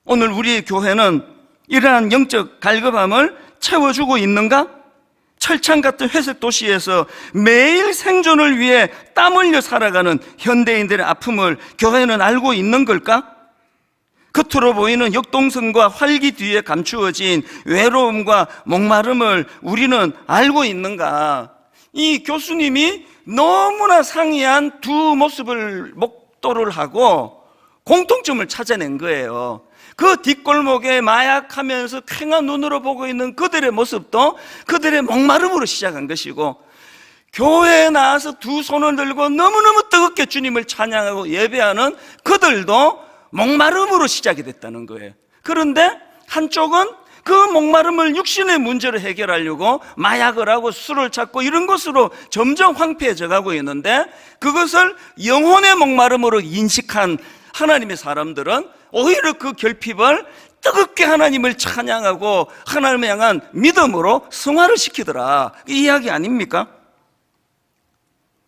오늘 우리의 교회는 이러한 영적 갈급함을 채워주고 있는가? 철창 같은 회색 도시에서 매일 생존을 위해 땀 흘려 살아가는 현대인들의 아픔을 교회는 알고 있는 걸까? 겉으로 보이는 역동성과 활기 뒤에 감추어진 외로움과 목마름을 우리는 알고 있는가? 이 교수님이 너무나 상이한 두 모습을 목도를 하고 공통점을 찾아낸 거예요. 그 뒷골목에 마약하면서 퀭한 눈으로 보고 있는 그들의 모습도 그들의 목마름으로 시작한 것이고, 교회에 나와서 두 손을 들고 너무너무 뜨겁게 주님을 찬양하고 예배하는 그들도 목마름으로 시작이 됐다는 거예요. 그런데 한쪽은 그 목마름을 육신의 문제로 해결하려고 마약을 하고 술을 찾고 이런 것으로 점점 황폐해져 가고 있는데, 그것을 영혼의 목마름으로 인식한 하나님의 사람들은 오히려 그 결핍을 뜨겁게 하나님을 찬양하고 하나님을 향한 믿음으로 승화를 시키더라. 이 이야기 아닙니까?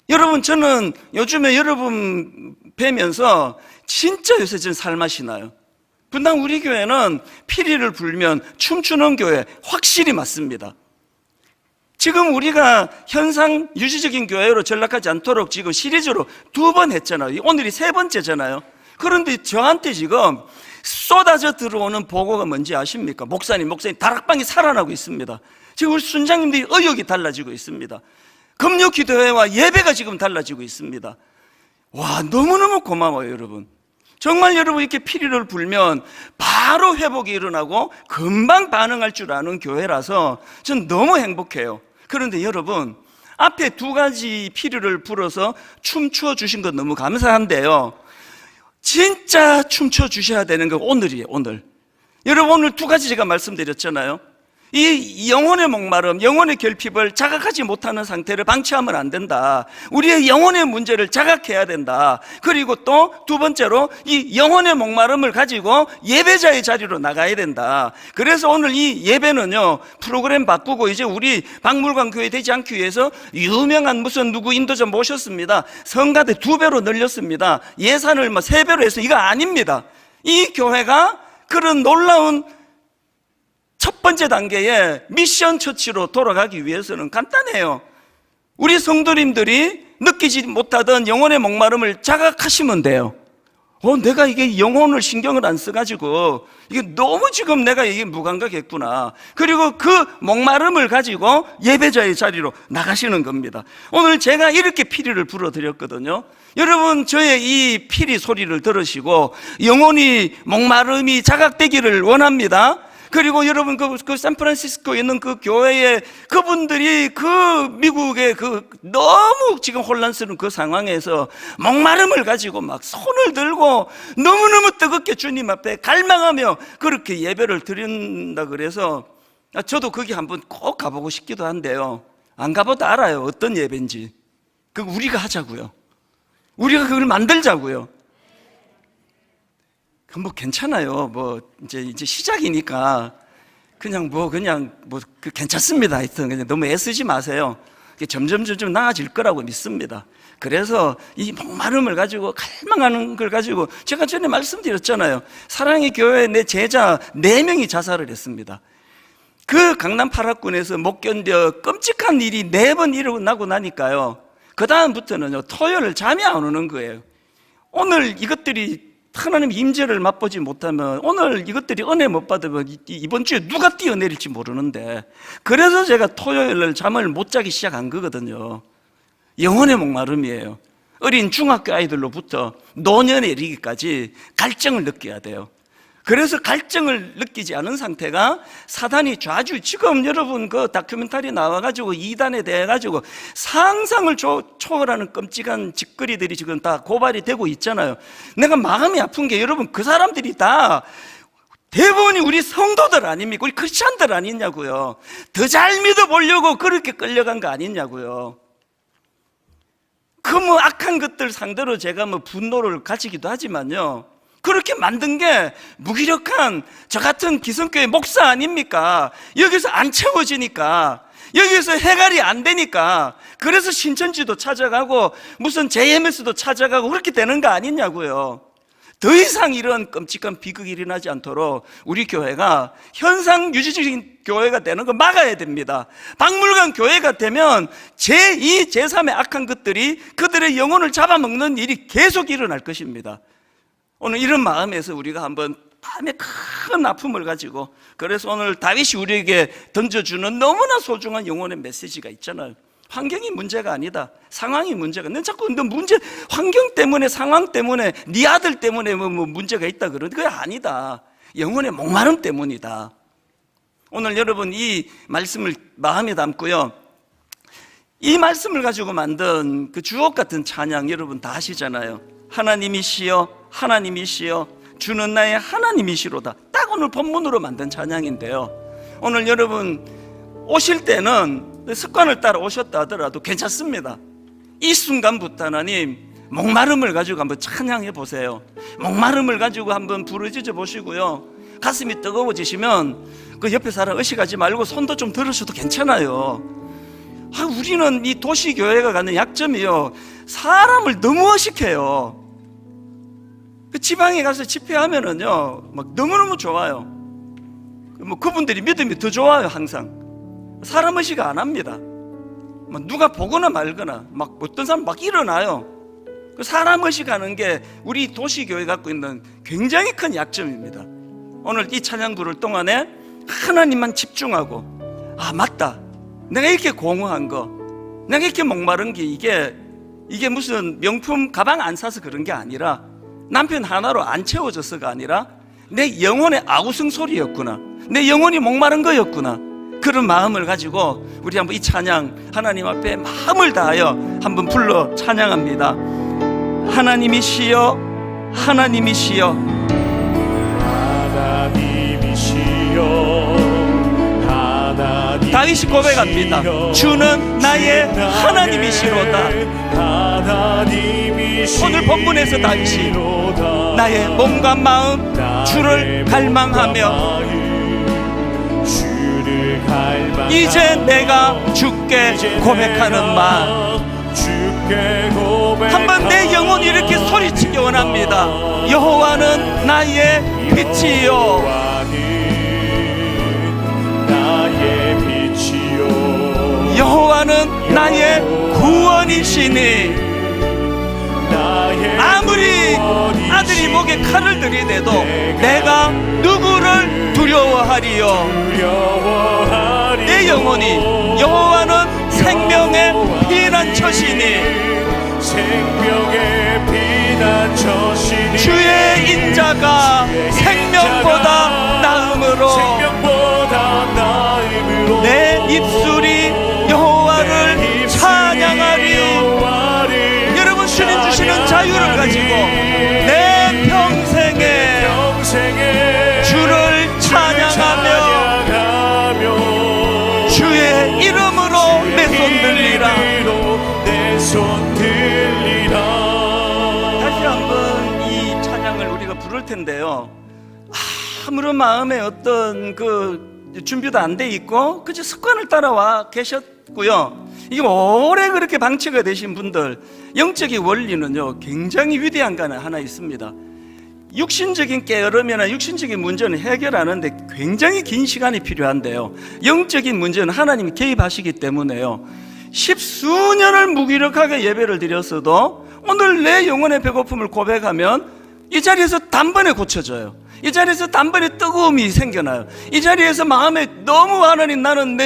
여러분, 저는 요즘에 여러분 뵈면서 진짜 요새 전 살맛이 나요. 분당 우리 교회는 피리를 불면 춤추는 교회 확실히 맞습니다. 지금 우리가 현상 유지적인 교회로 전락하지 않도록 지금 시리즈로 2번 했잖아요. 오늘이 3번째잖아요. 그런데 저한테 지금 쏟아져 들어오는 보고가 뭔지 아십니까? 목사님 다락방이 살아나고 있습니다. 지금 우리 순장님들이 의욕이 달라지고 있습니다. 금요 기도회와 예배가 지금 달라지고 있습니다. 와, 너무너무 고마워요, 여러분. 정말 여러분, 이렇게 피리를 불면 바로 회복이 일어나고 금방 반응할 줄 아는 교회라서 전 너무 행복해요. 그런데 여러분, 앞에 2가지 피리를 불어서 춤추어 주신 것 너무 감사한데요, 진짜 춤춰 주셔야 되는 거 오늘이에요. 오늘 여러분, 오늘 2가지 제가 말씀드렸잖아요. 이 영혼의 목마름, 영혼의 결핍을 자각하지 못하는 상태를 방치하면 안 된다. 우리의 영혼의 문제를 자각해야 된다. 그리고 또 2번째로 이 영혼의 목마름을 가지고 예배자의 자리로 나가야 된다. 그래서 오늘 이 예배는요, 프로그램 바꾸고 이제 우리 박물관 교회 되지 않기 위해서 유명한 무슨 누구 인도자 모셨습니다. 성가대 2배로 늘렸습니다. 예산을 3배로 해서 이거 아닙니다. 이 교회가 그런 놀라운 첫 번째 단계의 미션 처치로 돌아가기 위해서는 간단해요. 우리 성도님들이 느끼지 못하던 영혼의 목마름을 자각하시면 돼요. 내가 이게 영혼을 신경을 안 써가지고 이게 너무 지금 내가 이게 무감각했구나. 그리고 그 목마름을 가지고 예배자의 자리로 나가시는 겁니다. 오늘 제가 이렇게 피리를 불어드렸거든요. 여러분, 저의 이 피리 소리를 들으시고 영혼이 목마름이 자각되기를 원합니다. 그리고 여러분, 그 샌프란시스코에 있는 그 교회에 그분들이 그 미국의 그 너무 지금 혼란스러운 그 상황에서 목마름을 가지고 막 손을 들고 너무너무 뜨겁게 주님 앞에 갈망하며 그렇게 예배를 드린다 그래서 저도 거기 한번 꼭 가보고 싶기도 한데요, 안 가봐도 알아요, 어떤 예배인지. 그 우리가 하자고요. 우리가 그걸 만들자고요. 괜찮아요. 이제 시작이니까 그냥 괜찮습니다. 하여튼 그냥 너무 애쓰지 마세요. 점점 나아질 거라고 믿습니다. 그래서 이 목마름을 가지고 갈망하는 걸 가지고 제가 전에 말씀드렸잖아요. 사랑의 교회 내 제자 4명이 자살을 했습니다. 그 강남 8학군에서 못 견뎌 끔찍한 일이 4번 일어나고 나니까요, 그 다음부터는 토요일 잠이 안 오는 거예요. 오늘 이것들이 하나님 임재를 맛보지 못하면, 오늘 이것들이 은혜 못 받으면 이번 주에 누가 뛰어내릴지 모르는데, 그래서 제가 토요일날 잠을 못 자기 시작한 거거든요. 영혼의 목마름이에요. 어린 중학교 아이들로부터 노년에 이르기까지 갈증을 느껴야 돼요. 그래서 갈증을 느끼지 않은 상태가 사단이 좌주, 지금 여러분 그 다큐멘터리 나와가지고 이단에 대해 가지고 상상을 초월하는 끔찍한 짓거리들이 지금 다 고발이 되고 있잖아요. 내가 마음이 아픈 게, 여러분 그 사람들이 다 대부분이 우리 성도들 아닙니까? 우리 크리스찬들 아니냐고요. 더 잘 믿어보려고 그렇게 끌려간 거 아니냐고요. 그 악한 것들 상대로 제가 분노를 가지기도 하지만요, 그렇게 만든 게 무기력한 저 같은 기성교회 목사 아닙니까? 여기서 안 채워지니까, 여기서 해결이 안 되니까, 그래서 신천지도 찾아가고 무슨 JMS도 찾아가고 그렇게 되는 거 아니냐고요. 더 이상 이런 끔찍한 비극이 일어나지 않도록 우리 교회가 현상 유지적인 교회가 되는 거 막아야 됩니다. 박물관 교회가 되면 제2, 제3의 악한 것들이 그들의 영혼을 잡아먹는 일이 계속 일어날 것입니다. 오늘 이런 마음에서 우리가 한번 마음에 큰 아픔을 가지고, 그래서 오늘 다윗이 우리에게 던져주는 너무나 소중한 영혼의 메시지가 있잖아요. 환경이 문제가 아니다. 상황이 문제가. 넌 자꾸 너 문제, 환경 때문에, 상황 때문에, 네 아들 때문에 뭐 문제가 있다 그러는데 그게 아니다. 영혼의 목마름 때문이다. 오늘 여러분 이 말씀을 마음에 담고요, 이 말씀을 가지고 만든 그 주옥 같은 찬양 여러분 다 아시잖아요. 하나님이시여 하나님이시여 주는 나의 하나님이시로다. 딱 오늘 본문으로 만든 찬양인데요, 오늘 여러분 오실 때는 습관을 따라 오셨다 하더라도 괜찮습니다. 이 순간부터 하나님 목마름을 가지고 한번 찬양해 보세요. 목마름을 가지고 한번 부르짖어 보시고요, 가슴이 뜨거워지시면 그 옆에 사람 의식하지 말고 손도 좀 들으셔도 괜찮아요. 우리는 이 도시교회가 갖는 약점이요, 사람을 너무 의식해요. 그 지방에 가서 집회하면은요 막 너무너무 좋아요. 뭐 그분들이 믿음이 더 좋아요. 항상 사람 의식 안 합니다. 누가 보거나 말거나 막 어떤 사람 막 일어나요. 그 사람 의식하는 게 우리 도시교회 갖고 있는 굉장히 큰 약점입니다. 오늘 이 찬양 부를 동안에 하나님만 집중하고, 아 맞다, 내가 이렇게 공허한 거, 내가 이렇게 목마른 게 이게 무슨 명품 가방 안 사서 그런 게 아니라, 남편 하나로 안 채워져서가 아니라 내 영혼의 아우성 소리였구나, 내 영혼이 목마른 거였구나. 그런 마음을 가지고 우리 한번 이 찬양 하나님 앞에 마음을 다하여 한번 불러 찬양합니다. 하나님이시여 하나님이시여 하나님이시여. 다윗이 고백합니다. 주는 나의 하나님이시로다. 오늘 본문에서 다윗이 나의 몸과 마음 주를 갈망하며, 이제 내가 주께 고백하는 말, 한번 내 영혼이 이렇게 소리치기 원합니다. 여호와는 나의 빛이요 여호와는 나의 구원이시니, 아무리 아들이 목에 칼을 들이대도 내가 누구를 두려워하리요. 내 영혼이 여호와는 생명의 피난처시니, 주의 인자가 생명보다 나음으로 내 입술이 여호와를 찬양하리. 여러분 주님 주시는 자유를 가지고 내 평생에 주를 찬양하며 주의 이름으로 내 손 들리라. 다시 한번 이 찬양을 우리가 부를 텐데요, 아무런 마음에 어떤 그 준비도 안 돼 있고 그저 습관을 따라와 계셨고요, 이게 오래 그렇게 방치가 되신 분들, 영적인 원리는요 굉장히 위대한 거 하나 있습니다. 육신적인 깨어름이나 육신적인 문제는 해결하는데 굉장히 긴 시간이 필요한데요, 영적인 문제는 하나님이 개입하시기 때문에요, 십수년을 무기력하게 예배를 드렸어도 오늘 내 영혼의 배고픔을 고백하면 이 자리에서 단번에 고쳐져요. 이 자리에서 단번에 뜨거움이 생겨나요. 이 자리에서 마음에 너무 하나님, 나는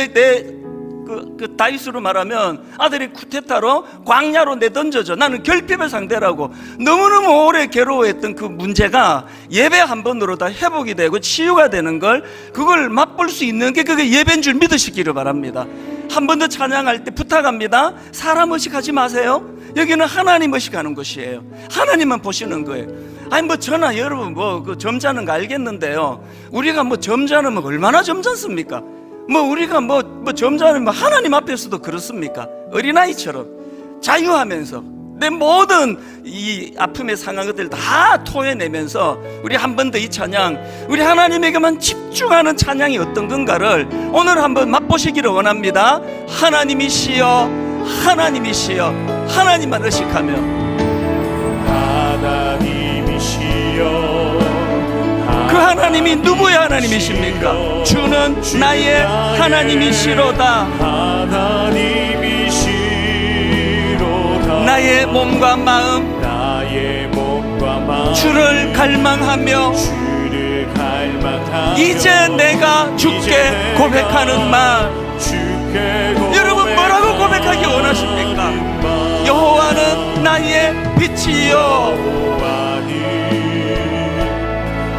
그 다윗으로 말하면 아들이 쿠데타로 광야로 내던져져, 나는 결핍의 상대라고 너무너무 오래 괴로워했던 그 문제가 예배 한 번으로 다 회복이 되고 치유가 되는 걸, 그걸 맛볼 수 있는 게 그게 예배인 줄 믿으시기를 바랍니다. 한 번 더 찬양할 때 부탁합니다. 사람 의식하지 마세요. 여기는 하나님 의식하는 곳이에요. 하나님만 보시는 거예요. 아니 뭐 저나 여러분 뭐 그 점잖은 거 알겠는데요, 우리가 뭐 점잖으면 얼마나 점잖습니까? 뭐 우리가 뭐 점잖으면 하나님 앞에서도 그렇습니까? 어린아이처럼 자유하면서 내 모든 이 아픔의 상황들을 다 토해내면서 우리 한 번 더 이 찬양, 우리 하나님에게만 집중하는 찬양이 어떤 건가를 오늘 한번 맛보시기를 원합니다. 하나님이시여 하나님이시여, 하나님만 의식하며 하나님이시여. 그 하나님이 누구의 하나님이십니까? 주는 나의 하나님이시로다. 나의 몸과 마음 주를 갈망하며 이제 내가 주께 고백하는 말. 여러분 뭐라고 고백하기 원합니까? 빛이요.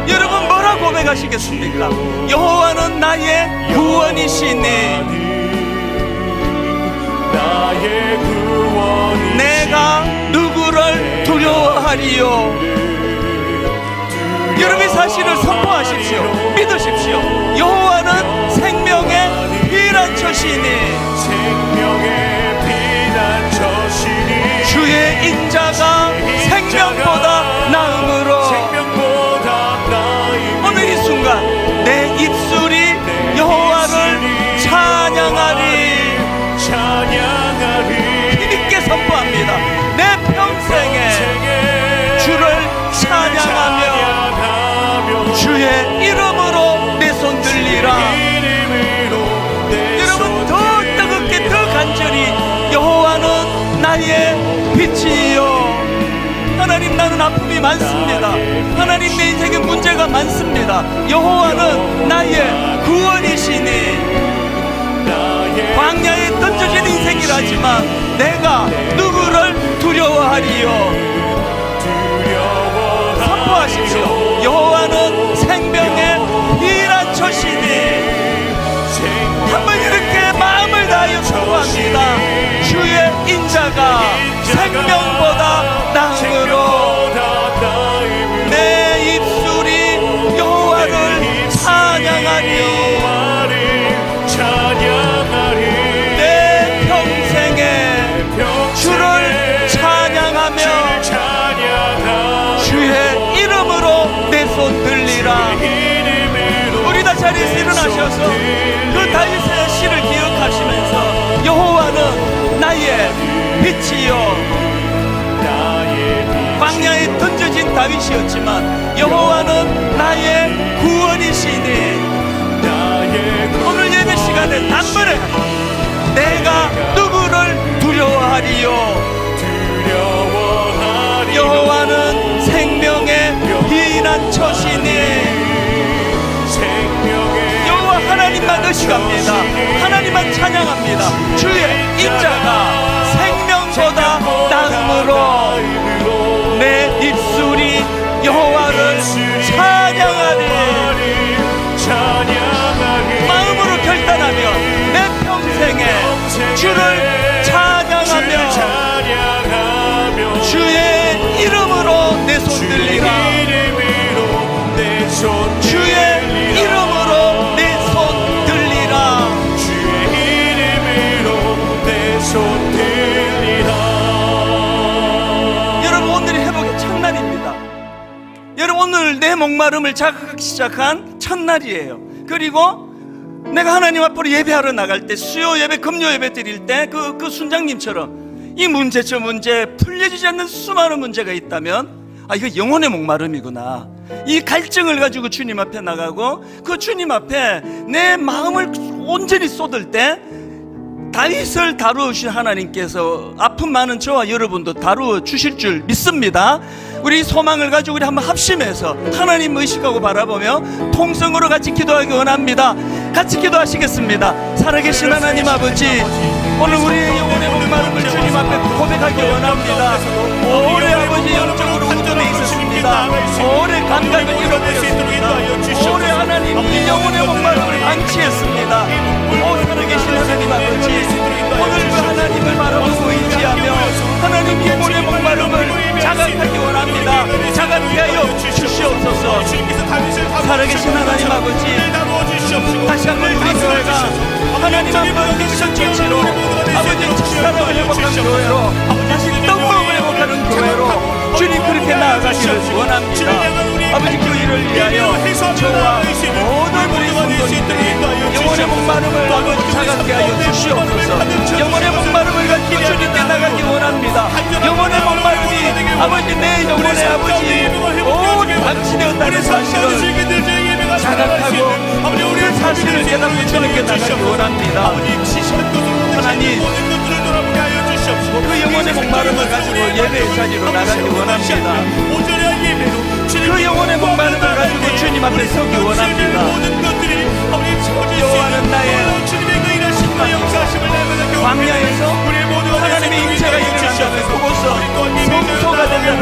여러분 뭐라 고백하시겠습니까? 여호와는 나의 구원이시니 내가 누구를 두려워하리요. 여러분이 사실을 선포하십시오. 믿으십시오. 여호와는 생명의 피난처시니 주의 인자가 생명보다 나음으로 오늘 이 순간 내 입술이 여호와를 찬양하리. 힘있게 선포합니다. 내 평생에 주를 찬양하며 주의 이름으로 내 손 들리라. 여러분 더 뜨겁게 더 간절히 여호와는 나의 빛이요. 하나님 나는 아픔이 많습니다. 하나님 내 인생에 문제가 많습니다. 여호와는 나의 구원이시니 광야에 던져진 인생이라지만 내가 누구를 두려워하리요. 선포하십시오. 여호와는 생명의 피난처시니 한번 이렇게 마음을 다하여 선포합니다. 주의 인자가 생명보다 나음으로 내 입술이 여호와를 찬양하리요. 내 평생에 주를 찬양하며 주의 이름으로 내 손 들리라. 우리 다 자리에서 일어나셔서 그 다윗의 시를 기억하시면서 여호와는 나의 빛이요. 광야에 던져진 다윗이었지만 여호와는 나의 구원이시니 오늘 예배 시간에 단번에 내가 누구를 두려워하리요. 여호와는 생명의 피난처시니 여호와 하나님만 의식합니다. 하나님만 찬양합니다. 주의 인자가 생명보다 나음으로 내 입술이 여호와를 찬양하리. 마음으로 결단하며 내 평생에 주를 찬양하며 주의 이름으로 내 손 들리라. 주의 이름으로 내 손 들리라. 여러분 오늘이 회복의 첫날입니다. 여러분 오늘 내 목마름을 자극하기 시작한 첫날이에요. 그리고 내가 하나님 앞으로 예배하러 나갈 때 수요 예배, 금요 예배 드릴 때 그 순장님처럼 이 문제 저 문제 풀려지지 않는 수많은 문제가 있다면 이거 영혼의 목마름이구나. 이 갈증을 가지고 주님 앞에 나가고 그 주님 앞에 내 마음을 온전히 쏟을 때 다윗을 다루신 하나님께서 아픔 많은 저와 여러분도 다루어 주실 줄 믿습니다. 우리 소망을 가지고 우리 한번 합심해서 하나님 의식하고 바라보며 통성으로 같이 기도하기 원합니다. 같이 기도하시겠습니다. 살아계신 하나님 아버지, 오늘 우리의 영혼의 목마름을 주님 앞에 고백하기 원합니다. 오래 아버지 영적으로 우둔해 있었습니다. 오래 감각을 잃어버렸습니다. 오래 하나님 이 영혼의 목마름을 방치했습니다. 오 살아계신 하나님 아버지, 오늘 그 하나님을 바라보고 의지하며 하나님 영혼의 목마름을 자각하기 원합니다. 자각케 하여 주시옵소서. 살아계신 하나님 아버지, 다시 한번 우리 교회가 하나님 앞에 미션 진치로 아버지 첫사랑을 회복한 교회로 다시 떡먹음을 회복하는 교회로 주님 그렇게 나아가기를 원합니다. 아버지 그 일을 위하여 저와 모든 우리 성도님들이 영혼의 목마름을 아버지 자각케 하여 주시옵소서. 영혼의 목마름을 가지고 주님께 나가기 원합니다. 영혼의 목마름이 아버지 내 영혼의 아버지 모든 방치되었다는 사실을 자각하고 그 사실을 깨닫고 주님께 나가기 원합니다. 하나님 그 영혼의 목마름을 가지고 예배의 자리로 나가기 원합니다. 그 영혼의 목마름을 가지고 주님 앞에 서기 원합니다. 여호와는 나의 광야에서 하나님의 임재가 일어난다면 그곳은 성소가 되며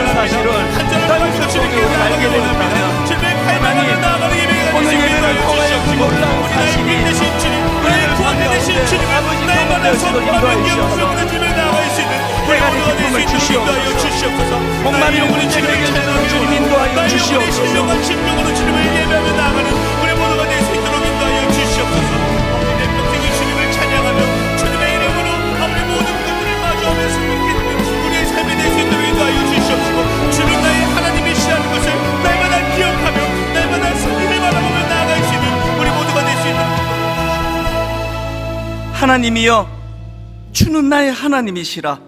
목마른 문제를 해결하는 주님 인도하여 주시옵소서. 심령으로 주님을 예배하며 나아가는 우리 모두가 될 수 있도록 인도하여 주시옵소서. 내 평생에 주님을 찬양하며 주님의 이름으로 아무리 모든 것들을 마주하며 승리하는 우리의 삶이 될 수 있도록 인도하여 주시옵소서. 주는 나의 하나님이시라는 것을 날마다 기억하며 날마다 승리를 바라보며 나아갈 수 있는 우리 모두가 될 수 있도록. 하나님이여, 주는 나의 하나님이시라.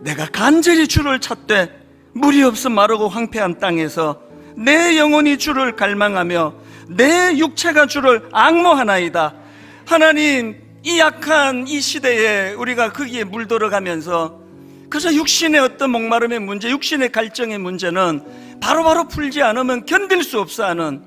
내가 간절히 주를 찾되 물이 없어 마르고 황폐한 땅에서 내 영혼이 주를 갈망하며 내 육체가 주를 앙모하나이다. 하나님, 이 약한 이 시대에 우리가 거기에 물들어가면서 그저 육신의 어떤 목마름의 문제, 육신의 갈증의 문제는 바로바로 풀지 않으면 견딜 수 없어 하는,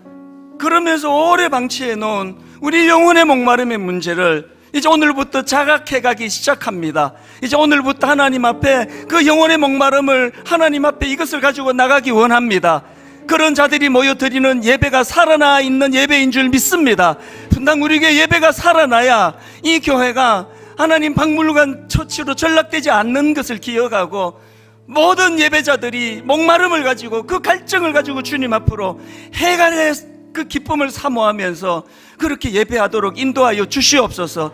그러면서 오래 방치해 놓은 우리 영혼의 목마름의 문제를 이제 오늘부터 자각해 가기 시작합니다. 이제 오늘부터 하나님 앞에 그 영혼의 목마름을 하나님 앞에 이것을 가지고 나가기 원합니다. 그런 자들이 모여드리는 예배가 살아나 있는 예배인 줄 믿습니다. 분당 우리에게 예배가 살아나야 이 교회가 하나님 박물관 처치로 전락되지 않는 것을 기억하고 모든 예배자들이 목마름을 가지고 그 갈증을 가지고 주님 앞으로 해갈의 그 기쁨을 사모하면서 그렇게 예배하도록 인도하여 주시옵소서.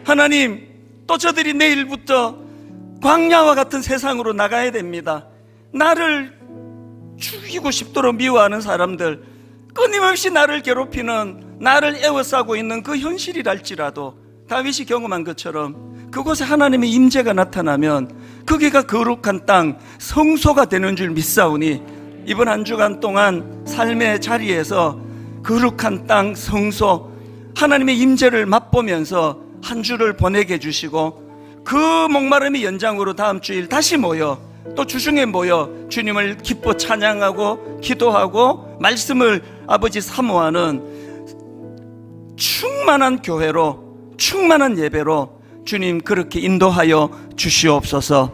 하나님, 또 저들이 내일부터 광야와 같은 세상으로 나가야 됩니다. 나를 죽이고 싶도록 미워하는 사람들, 끊임없이 나를 괴롭히는, 나를 에워싸고 있는 그 현실이랄지라도 다윗이 경험한 것처럼 그곳에 하나님의 임재가 나타나면 거기가 거룩한 땅, 성소가 되는 줄 믿사오니 이번 한 주간 동안 삶의 자리에서 거룩한 땅, 성소, 하나님의 임재를 맛보면서 한 주를 보내게 해주시고 그 목마름의 연장으로 다음 주일 다시 모여 또 주중에 모여 주님을 기뻐 찬양하고 기도하고 말씀을 아버지 사모하는 충만한 교회로, 충만한 예배로 주님 그렇게 인도하여 주시옵소서.